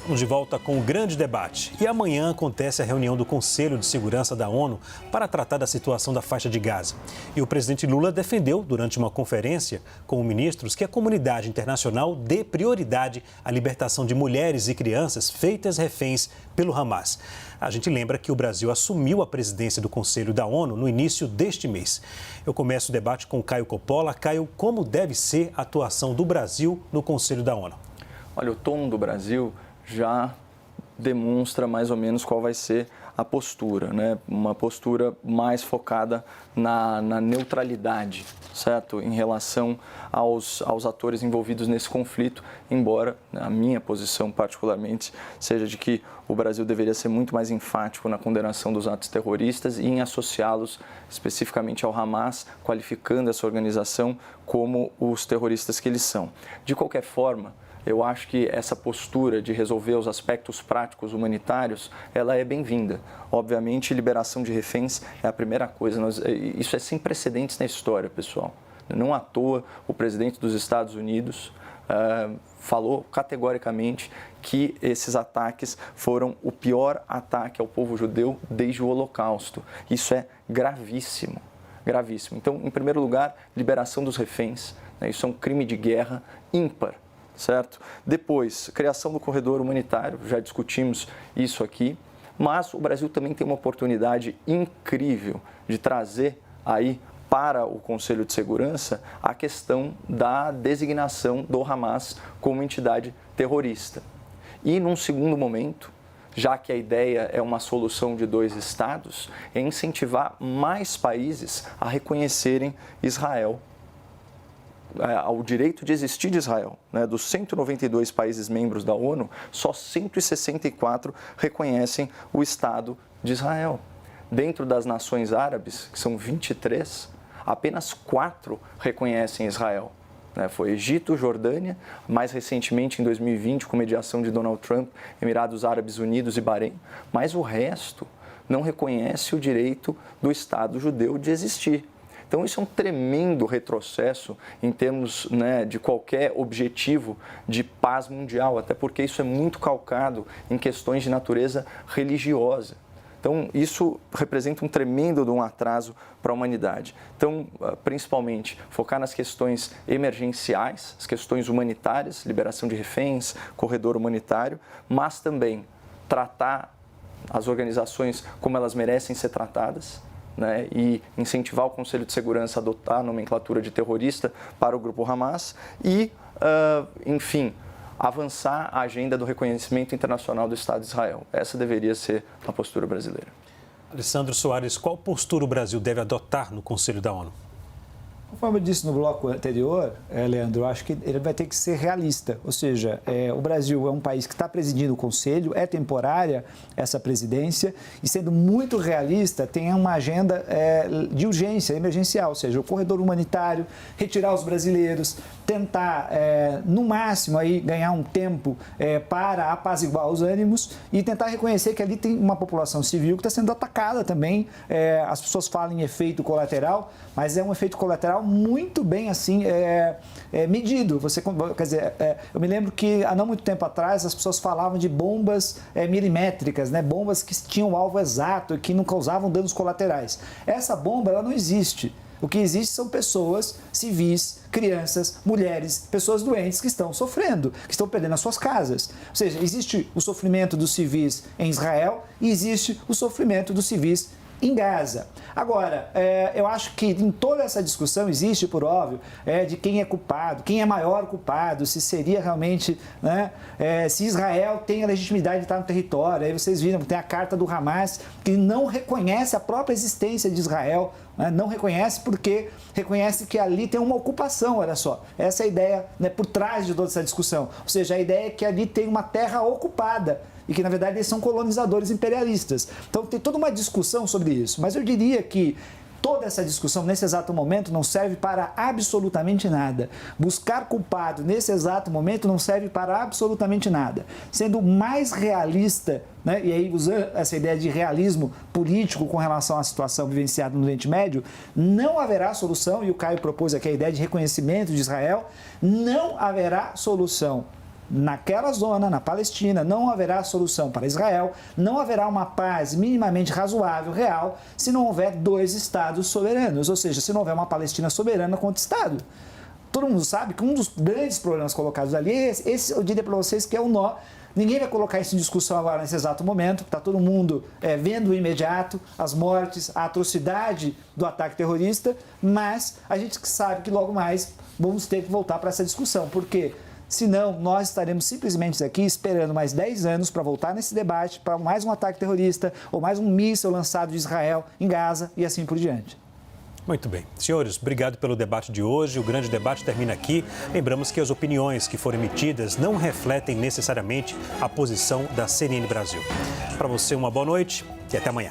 Estamos de volta com o grande debate. E amanhã acontece a reunião do Conselho de Segurança da ONU para tratar da situação da faixa de Gaza. E o presidente Lula defendeu, durante uma conferência com ministros, que a comunidade internacional dê prioridade à libertação de mulheres e crianças feitas reféns pelo Hamas. A gente lembra que o Brasil assumiu a presidência do Conselho da ONU no início deste mês. Eu começo o debate com Caio Coppola. Caio, como deve ser a atuação do Brasil no Conselho da ONU? Olha, o tom do Brasil já demonstra mais ou menos qual vai ser a postura, né? Uma postura mais focada na neutralidade, certo? Em relação aos atores envolvidos nesse conflito, embora a minha posição particularmente seja de que o Brasil deveria ser muito mais enfático na condenação dos atos terroristas e em associá-los especificamente ao Hamas, qualificando essa organização como os terroristas que eles são. De qualquer forma, eu acho que essa postura de resolver os aspectos práticos humanitários, ela é bem-vinda. Obviamente, liberação de reféns é a primeira coisa. Isso é sem precedentes na história, pessoal. Não à toa, o presidente dos Estados Unidos falou categoricamente que esses ataques foram o pior ataque ao povo judeu desde o Holocausto. Isso é gravíssimo, gravíssimo. Então, em primeiro lugar, liberação dos reféns. Né? Isso é um crime de guerra ímpar. Certo? Depois, criação do corredor humanitário, já discutimos isso aqui, mas o Brasil também tem uma oportunidade incrível de trazer aí para o Conselho de Segurança a questão da designação do Hamas como entidade terrorista. E num segundo momento, já que a ideia é uma solução de dois estados, é incentivar mais países a reconhecerem Israel, ao direito de existir de Israel. Né? Dos 192 países membros da ONU, só 164 reconhecem o Estado de Israel. Dentro das nações árabes, que são 23, apenas 4 reconhecem Israel. Né? Foi Egito, Jordânia, mais recentemente em 2020, com mediação de Donald Trump, Emirados Árabes Unidos e Bahrein, mas o resto não reconhece o direito do Estado judeu de existir. Então, isso é um tremendo retrocesso em termos, né, de qualquer objetivo de paz mundial, até porque isso é muito calcado em questões de natureza religiosa. Então, isso representa um tremendo atraso para a humanidade. Então, principalmente, focar nas questões emergenciais, as questões humanitárias, liberação de reféns, corredor humanitário, mas também tratar as organizações como elas merecem ser tratadas, né, e incentivar o Conselho de Segurança a adotar a nomenclatura de terrorista para o grupo Hamas e, enfim, avançar a agenda do reconhecimento internacional do Estado de Israel. Essa deveria ser a postura brasileira. Alessandro Soares, qual postura o Brasil deve adotar no Conselho da ONU? Conforme eu disse no bloco anterior, Leandro, eu acho que ele vai ter que ser realista. Ou seja, o Brasil é um país que está presidindo o Conselho, é temporária essa presidência, e sendo muito realista, tem uma agenda de urgência, emergencial, ou seja, o corredor humanitário, retirar os brasileiros, tentar, no máximo, aí, ganhar um tempo para apaziguar os ânimos e tentar reconhecer que ali tem uma população civil que está sendo atacada também. As pessoas falam em efeito colateral, mas é um efeito colateral muito bem assim medido. Quer dizer, eu me lembro que há não muito tempo atrás as pessoas falavam de bombas milimétricas, né? Bombas que tinham o alvo exato e que não causavam danos colaterais. Essa bomba, ela não existe. O que existe são pessoas civis, crianças, mulheres, pessoas doentes que estão sofrendo, que estão perdendo as suas casas. Ou seja, existe o sofrimento dos civis em Israel e existe o sofrimento dos civis em Gaza. Agora, eu acho que em toda essa discussão existe, por óbvio, de quem é culpado, quem é maior culpado, se seria realmente, né, se Israel tem a legitimidade de estar no território. Aí vocês viram que tem a carta do Hamas que não reconhece a própria existência de Israel, né, não reconhece porque reconhece que ali tem uma ocupação, olha só. Essa é a ideia, né, por trás de toda essa discussão. Ou seja, a ideia é que ali tem uma terra ocupada e que, na verdade, eles são colonizadores imperialistas. Então, tem toda uma discussão sobre isso. Mas eu diria que toda essa discussão, nesse exato momento, não serve para absolutamente nada. Buscar culpado nesse exato momento não serve para absolutamente nada. Sendo mais realista, né, e aí usando essa ideia de realismo político com relação à situação vivenciada no Oriente Médio, não haverá solução, e o Caio propôs aqui a ideia de reconhecimento de Israel, não haverá solução naquela zona, na Palestina, não haverá solução para Israel, não haverá uma paz minimamente razoável, real, se não houver 2 estados soberanos, ou seja, se não houver uma Palestina soberana contra o Estado. Todo mundo sabe que um dos grandes problemas colocados ali é esse, eu diria para vocês que é o nó. Ninguém vai colocar isso em discussão agora nesse exato momento, está todo mundo vendo o imediato, as mortes, a atrocidade do ataque terrorista, mas a gente sabe que logo mais vamos ter que voltar para essa discussão, porque senão nós estaremos simplesmente aqui esperando mais 10 anos para voltar nesse debate, para mais um ataque terrorista ou mais um míssil lançado de Israel em Gaza e assim por diante. Muito bem. Senhores, obrigado pelo debate de hoje. O grande debate termina aqui. Lembramos que as opiniões que foram emitidas não refletem necessariamente a posição da CNN Brasil. Para você, uma boa noite e até amanhã.